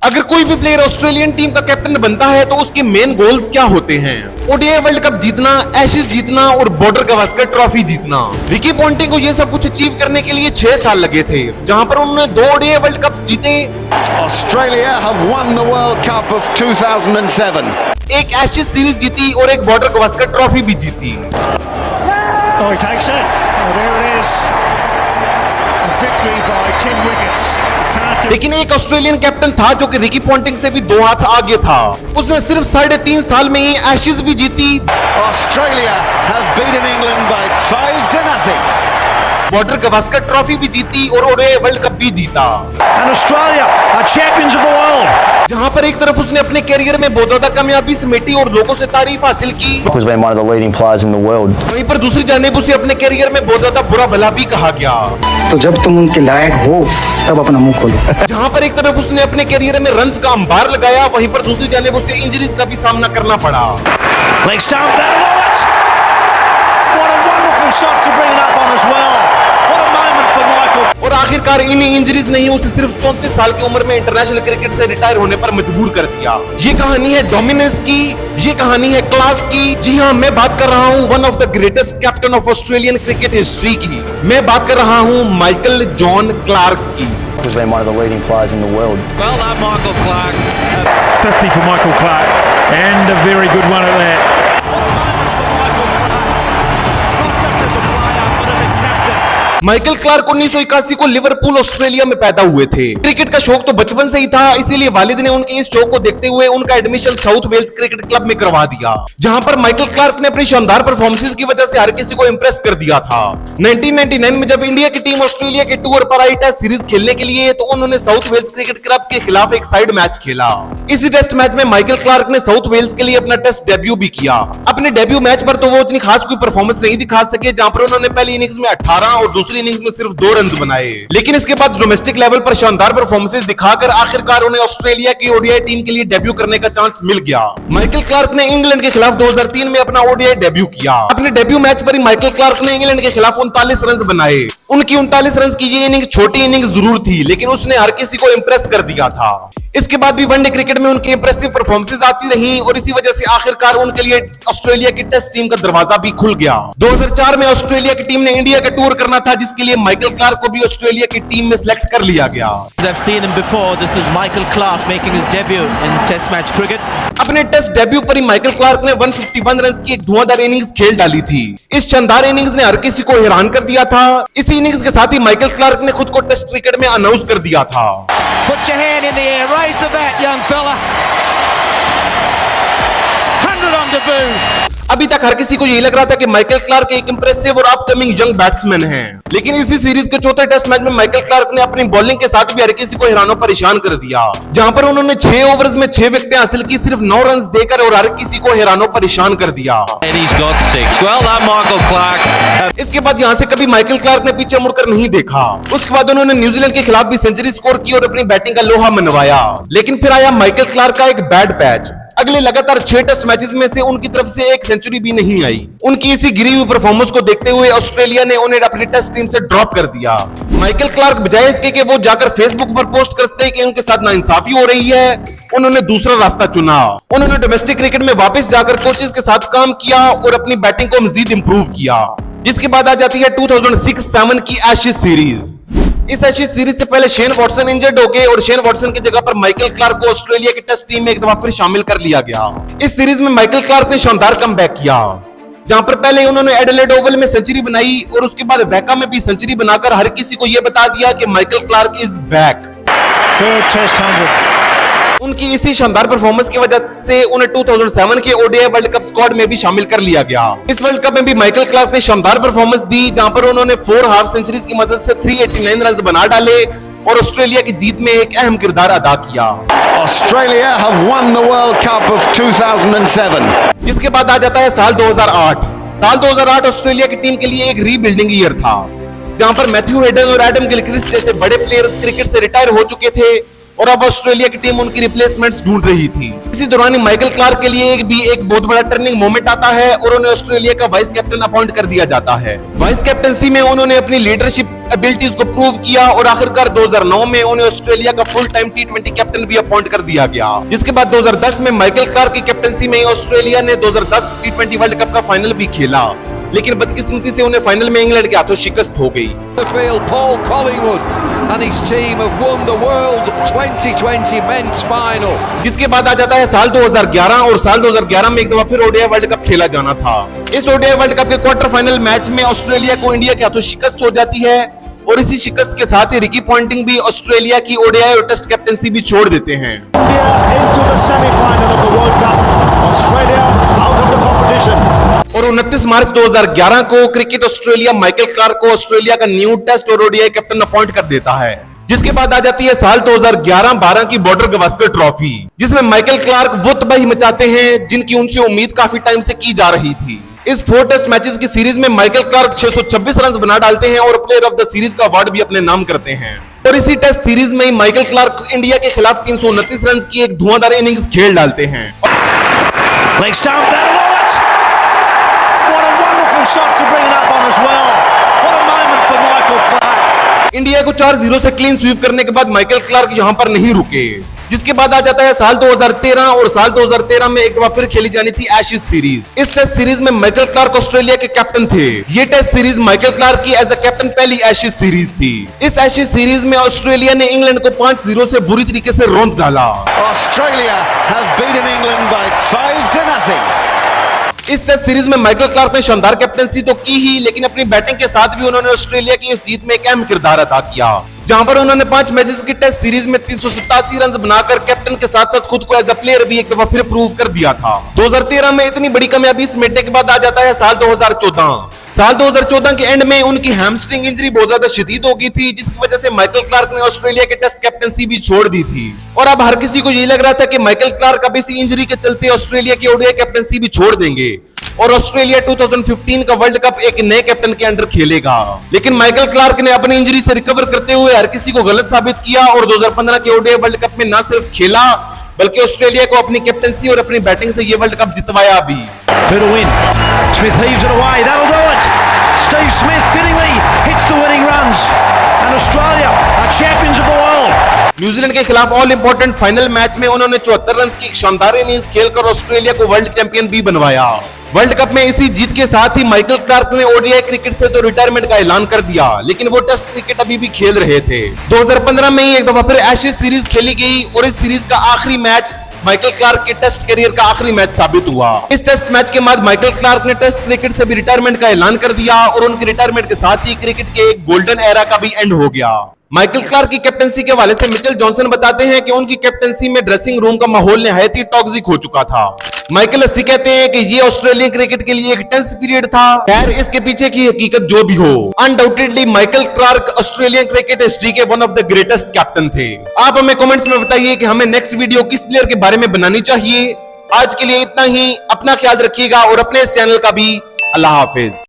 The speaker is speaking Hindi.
अगर कोई भी प्लेयर ऑस्ट्रेलियन टीम का कैप्टन बनता है तो उसके मेन गोल्स क्या होते हैं? ओडीआई वर्ल्ड कप जीतना, एशेज जीतना और बॉर्डर गावस्कर ट्रॉफी जीतना। रिकी पॉन्टिंग को यह सब कुछ अचीव करने के लिए 6 साल लगे थे, जहां पर उन्होंने 2 ओडीआई वर्ल्ड कप जीते। Australia have won the World Cup of 2007. एक एशेज सीरीज जीती और एक बॉर्डर गावस्कर ट्रॉफी भी जीती। Oh, he takes it. Oh, there it is. A victory by 10 wickets. लेकिन एक ऑस्ट्रेलियन कैप्टन था जो कि रिकी पॉन्टिंग से भी 2 हाथ आगे था। उसने सिर्फ 3.5 साल में ही एशेज भी जीती, Australia have beaten England by 5-0. Border Gavaskar trophy भी जीती और ओडीआई वर्ल्ड कप भी जीता। And Australia are champions of the world. जहां पर एक तरफ उसने अपने करियर में बहुत ज्यादा कामयाबी समेटी और लोगों से तारीफ हासिल की, has been one of the leading players in the world. वहीं पर दूसरी जानिब उसे अपने करियर में बहुत ज्यादा बुरा भला भी कहा गया। तो जब तुम उनके लायक हो तब अपना मुंह खोलो। जहां पर एक तरफ उसने अपने करियर में रन्स का अंबार लगाया, वहीं पर दूसरी जानिब उसे इंजरीज का भी सामना करना पड़ा। Leg stump, that'll know it. What a wonderful shot to bring it up on as well. What a moment for Michael. और आखिरकार इन्हीं इंजरीज ने ही उसे सिर्फ 34 साल की उम्र में इंटरनेशनल क्रिकेट से रिटायर होने पर मजबूर कर दिया। ये कहानी है डोमिनेंस की, ये कहानी है क्लास की। जी हाँ, मैं बात कर रहा हूँ one of the greatest captain of Australian cricket history की। मैं बात कर रहा हूँ माइकल जॉन क्लार्क की। Has been one of the leading players in the world. Well done, Michael Clark. 50 for Michael Clark, and a very good one at that. Michael Clarke 1981 को लिवरपूल ऑस्ट्रेलिया में पैदा हुए थे। क्रिकेट का शौक तो बचपन से ही था, इसीलिए वालिद ने उनके इस शौक को देखते हुए उनका admission South Wales cricket club में करवा दिया, जहां पर माइकल क्लार्क ने अपनी शानदार परफॉर्मेंसेस की वजह से हर किसी को इंप्रेस कर दिया था। 1999 में जब इंडिया की टीम ऑस्ट्रेलिया के टूर पर आई टेस्ट सीरीज खेलने के लिए, तो उन्होंने साउथ वेल्स क्रिकेट क्लब के खिलाफ एक साइड मैच खेला। इसी टेस्ट मैच में माइकल क्लार्क ने साउथ वेल्स के लिए अपना टेस्ट डेब्यू भी किया। अपने डेब्यू मैच पर तो वो इतनी खास कोई परफॉर्मेंस नहीं दिखा सके, जहां पर उन्होंने पहली इनिंग्स में 18 और दूसरी इनिंग्स में सिर्फ 2 रन बनाए। लेकिन इसके बाद डोमेस्टिक लेवल पर शानदार परफॉर्मेंसेस दिखाकर आखिरकार उन्हें ऑस्ट्रेलिया की ओडीआई टीम के लिए डेब्यू करने का चांस मिल गया। माइकल क्लार्क ने इंग्लैंड के खिलाफ 2003 में अपना ओडीआई डेब्यू किया। अपने डेब्यू मैच पर ही माइकल क्लार्क ने इंग्लैंड के खिलाफ 39 रन बनाए। उनकी 39 रन की ये इनिंग छोटी इनिंग जरूर थी, लेकिन उसने हर किसी को इंप्रेस कर दिया था। इसके बाद भी वनडे क्रिकेट में उनकी इंप्रेसिव परफॉर्मेंसेस आती रही और इसी वजह से आखिरकार उनके लिए ऑस्ट्रेलिया की टेस्ट टीम का दरवाजा भी खुल गया। 2004 में ऑस्ट्रेलिया की टीम ने इंडिया का टूर करना था, जिसके लिए माइकल क्लार्क को भी ऑस्ट्रेलिया की टीम में सिलेक्ट कर लिया गया। I've seen him before. This is Michael Clark making his debut in Test match cricket. अपने टेस्ट डेब्यू पर ही माइकल क्लार्क ने 151 रन की एक धुआंधार इनिंग्स खेल डाली थी। इस शानदार इनिंग्स ने हर किसी को हैरान कर दिया था। इसी इनिंग्स के साथ ही माइकल क्लार्क ने खुद को टेस्ट क्रिकेट में अनाउंस कर दिया था। Put your hand in the air, raise the bat, young fella. 100 on debut. अभी तक हर किसी को यही लग रहा था कि माइकल क्लार्क एक इंप्रेसिव और अपकमिंग यंग बैट्समैन हैं, लेकिन इसी सीरीज के चौथे टेस्ट मैच में माइकल क्लार्क ने अपनी बॉलिंग के साथ भी हर किसी को हैरान परेशान कर दिया, जहां पर उन्होंने 6 ओवर्स में 6 विकेटें हासिल की, सिर्फ 9 रन देकर, और हर किसी को हैरान परेशान कर दिया। And he's got 6. Well done, Michael Clark. इसके बाद यहां से कभी माइकल क्लार्क ने पीछे मुड़कर नहीं देखा। उसके बाद उन्होंने न्यूजीलैंड के खिलाफ भी सेंचुरी स्कोर की और अपनी बैटिंग का लोहा मनवाया। लेकिन फिर आया माइकल क्लार्क का एक बैड पैच। अगले लगातार 6 टेस्ट मैचेस में से उनकी तरफ से एक सेंचुरी भी नहीं आई। उनकी इसी गिरी हुई परफॉर्मेंस को देखते हुए ऑस्ट्रेलिया ने उन्हें अपनी टेस्ट टीम से ड्रॉप कर दिया। माइकल क्लार्क बजाय इसके कि वो जाकर फेसबुक पर पोस्ट करते कि उनके साथ नाइंसाफी हो रही है, उन्होंने दूसरा रास्ता चुना। उन्होंने डोमेस्टिक क्रिकेट में वापस जाकर कोचेस के साथ काम किया और अपनी बैटिंग को मजीद इंप्रूव किया। जिसके बाद आ जाती है 2006-07 की एशेज सीरीज। इस एशेज सीरीज से पहले शेन वॉटसन इंजर्ड हो गए और शेन वॉटसन की जगह पर माइकल क्लार्क को ऑस्ट्रेलिया की टेस्ट टीम में एक दफा फिर शामिल कर लिया गया। इस सीरीज में माइकल क्लार्क ने शानदार कमबैक किया, जहां पर पहले उन्होंने एडिलेड ओवल में सेंचुरी बनाई और उसके बाद वेका में भी सेंचुरी बनाकर हर किसी को यह बता दिया कि Michael Clarke is back. Third Test 100. उनकी इसी शानदार परफॉर्मेंस की वजह से उन्हें 2007 के ओडीआई वर्ल्ड कप स्क्वाड में भी शामिल कर लिया गया। इस वर्ल्ड कप में भी माइकल क्लार्क ने शानदार परफॉर्मेंस दी, जहां पर उन्होंने 4 हाफ सेंचुरीज की मदद से 389 रन बना डाले और ऑस्ट्रेलिया की जीत में एक अहम किरदार अदा किया। Australia have won the World Cup of 2007. जिसके बाद आ जाता है साल 2008। साल 2008 ऑस्ट्रेलिया की टीम के लिए एक रीबिल्डिंग ईयर था, जहां पर मैथ्यू हेडन और एडम गिलक्रिस्ट जैसे बड़े प्लेयर्स क्रिकेट से रिटायर हो चुके थे और अब ऑस्ट्रेलिया की टीम उनकी रिप्लेसमेंट्स ढूंढ रही थी। इसी दौरान ही माइकल क्लार्क के लिए एक बहुत बड़ा टर्निंग मोमेंट आता है और उन्हें ऑस्ट्रेलिया का वाइस कैप्टन अपॉइंट कर दिया जाता है। वाइस कैप्टनसी में उन्होंने अपनी लीडरशिप एबिलिटीज को प्रूव किया और आखिरकार 2009 में उन्हें ऑस्ट्रेलिया का फुल टाइम T20 कैप्टन भी अपॉइंट कर दिया गया। जिसके बाद 2010 में माइकल क्लार्क की कैप्टनसी में ऑस्ट्रेलिया ने 2010 T20 वर्ल्ड कप का फाइनल भी खेला, लेकिन बदकिस्मती से उन्हें फाइनल में इंग्लैंड के हाथों शिकस्त हो गई। Paul Collingwood and his team have won the World 2020 Men's Final. जिसके बाद आ जाता है साल 2011 और साल 2011 में एक दफा फिर ओडीआई वर्ल्ड कप खेला जाना था। इस ओडीआई वर्ल्ड कप के क्वार्टर फाइनल मैच में ऑस्ट्रेलिया को इंडिया के हाथों शिकस्त हो जाती है और इसी शिकस्त के साथ ही रिकी पॉन्टिंग भी ऑस्ट्रेलिया की ओडीआई और टेस्ट कैप्टनसी भी छोड़ देते हैं। Into the semi-final of the World Cup. Australia out of the competition. और 29 मार्च 2011 को क्रिकेट ऑस्ट्रेलिया माइकल क्लार्क को ऑस्ट्रेलिया का न्यू टेस्ट और ओडीआई कैप्टन अपॉइंट कर देता है। जिसके बाद आ जाती है साल 2011-12 की बॉर्डर गवास्कर ट्रॉफी, जिसमें माइकल क्लार्क वो तबाही मचाते हैं जिनकी उनसे उम्मीद काफी टाइम से की जा रही थी। इस 4 टेस्ट मैचेस की सीरीज में माइकल क्लार्क 626 रन बना डालते हैं और प्लेयर ऑफ द सीरीज का अवार्ड भी अपने नाम करते हैं। और इसी टेस्ट सीरीज में ही माइकल क्लार्क इंडिया के खिलाफ 329 रन की एक धुआंधार इनिंग्स खेल डालते हैं। Leg stamp there, Lawrence. What a wonderful shot to bring it up on as well. What a moment for Michael Clark. India को 4-0 से क्लीन स्वीप करने के बाद माइकल क्लार्क यहां पर नहीं रुके। जिसके बाद आ जाता है साल 2013 और साल 2013 में एक बार फिर खेली जानी थी एशेज सीरीज। इस टेस्ट सीरीज में माइकल क्लार्क ऑस्ट्रेलिया के कैप्टन थे। ये टेस्ट सीरीज माइकल क्लार्क की एज अ कैप्टन पहली एशेज सीरीज थी। इस एशेज सीरीज में ऑस्ट्रेलिया ने इंग्लैंड को 5-0 से बुरी तरीके से रौंद डाला। Australia have beaten England by 5-0. इस टेस्ट सीरीज में माइकल क्लार्क ने शानदार कैप्टनसी तो की ही, लेकिन अपनी बैटिंग के साथ भी उन्होंने ऑस्ट्रेलिया की इस जीत में एक अहम किरदार अदा किया, जहां पर उन्होंने 5 मैचेस की टेस्ट सीरीज में 387 रन बनाकर कैप्टन के साथ साथ खुद को एज अ प्लेयर भी एक दफा फिर प्रूव कर दिया था। 2013 में इतनी बड़ी कामयाबी समेटने के बाद आ जाता है साल 2014। साल 2014 के एंड में उनकी हैमस्ट्रिंग इंजरी बहुत ज्यादा शदीद हो गई थी, जिसकी वजह से माइकल क्लार्क ने ऑस्ट्रेलिया के टेस्ट कैप्टनसी भी छोड़ दी थी। और अब हर किसी को यही लग रहा था कि माइकल क्लार्क अब इसी इंजरी के चलते ऑस्ट्रेलिया की ओडीआई कैप्टनसी भी छोड़ देंगे और ऑस्ट्रेलिया 2015 का वर्ल्ड कप एक नए कैप्टन के अंडर खेलेगा। लेकिन माइकल क्लार्क ने अपनी इंजरी से रिकवर करते हुए हर किसी को गलत साबित किया और 2015 के ओडीआई वर्ल्ड कप में न सिर्फ खेला बल्कि ऑस्ट्रेलिया को अपनी कैप्टनसी और अपनी बैटिंग से यह वर्ल्ड कप जितवाया भी। For the win. Smith heaves it away. That'll do it. Steve Smith fittingly hits the winning runs. And Australia are champions of the world. New Zealand के खिलाफ ऑल इंपॉर्टेंट फाइनल मैच में उन्होंने 74 रन की एक शानदार इनिंग्स खेलकर ऑस्ट्रेलिया को वर्ल्ड चैंपियन भी बनवाया। वर्ल्ड कप में इसी जीत के साथ ही माइकल क्लार्क ने ओडीआई क्रिकेट से तो रिटायरमेंट का ऐलान कर दिया, लेकिन वो टेस्ट क्रिकेट अभी भी खेल रहे थे। 2015 में ही एक दफा फिर एशेज सीरीज खेली गई और इस सीरीज का आखिरी मैच माइकल क्लार्क के टेस्ट करियर का आखिरी मैच साबित हुआ। इस टेस्ट मैच के बाद माइकल क्लार्क ने टेस्ट क्रिकेट से भी रिटायरमेंट का ऐलान कर दिया और उनके रिटायरमेंट के साथ ही क्रिकेट के एक गोल्डन एरा का भी एंड हो गया। माइकल क्लार्क की कैप्टनसी के हवाले से मिचेल जॉनसन बताते हैं कि उनकी कैप्टनसी में ड्रेसिंग रूम का माहौल निहायत ही टॉक्सिक हो चुका था। माइकल अस्सी कहते हैं कि ये ऑस्ट्रेलियन क्रिकेट के लिए एक टेंस पीरियड था। खैर, इसके पीछे की हकीकत जो भी हो, undoubtedly Michael Clarke Australian cricket history के one of the greatest captain थे। आप हमें कमेंट्स में बताइए कि हमें नेक्स्ट वीडियो किस प्लेयर के बारे में बनानी चाहिए। आज के लिए इतना ही। अपना ख्याल रखिएगा और अपने इस चैनल का भी। अल्लाह हाफिज।